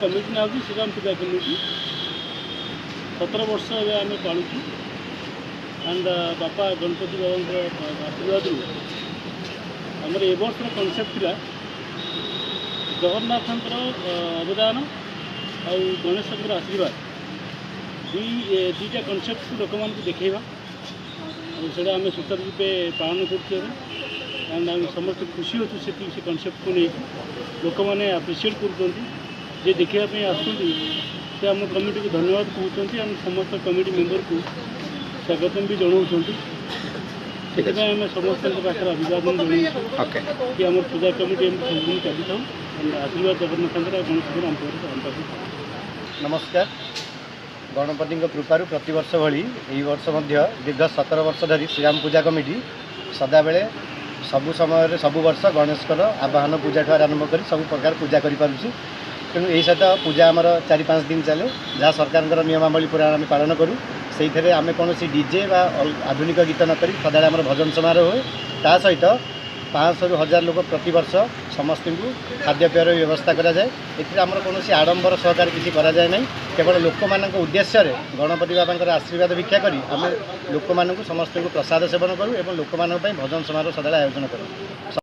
Committee ना हूँ श्रीराम पूजा committee 17 वर्ष आम पालुचु एंड बापा गणपति बाबा आशीर्वाद आमर ए वर्ष कनसेप्ट था जगन्नाथ अवदान आ गणेश आशीर्वाद दुईटा कनसेप्ट को लोक मान देखा से आम सुचारू रूपे पालन कर आम समस्त खुशी अच्छु से कनसेप्ट को लेकिन लोक मैंने आप्रिसीएट कर देखापी आम कमिटी को धन्यवाद कहते आम समस्त कमिटी मेम्बर को स्वागतम भी जनाऊँ से आम समस्त पाखे अभिवादन जनाऊँ कि आम पूजा कमिटी सबदिन चली था आशीर्वाद जगन्नाथ गणेश आम पाखे। नमस्कार। गणपति कृपार प्रतिवर्ष भली यही वर्ष दीर्घ 17 वर्ष धरी श्रीराम पूजा कमिटी सदा बेले सबु समय सबु वर्ष गणेशकर आवाहन पूजा ठूँ आरंभ कर सब प्रकार पूजा करूँ। तेणु यही सहित पूजा आमर 4-5 दिन चले जहाँ सरकार नियमावली पूरा आम पालन करूँ से आम कौन डीजे व आधुनिक गीत न करी सदा आम भजन समारोह हुए ता सहित 500 ରୁ 1000 लोक प्रतिवर्ष समस्त को खाद्यपेयर व्यवस्था कराए। एमर कौन आडंबर सहकार किसी कराए ना केवल लोक मान उद्देश्य गणपति बाबा आशीर्वाद भिक्षा करी आम लोक समस्त को प्रसाद सेवन करूँ और लोक भजन समारोह सदा आयोजन करूँ।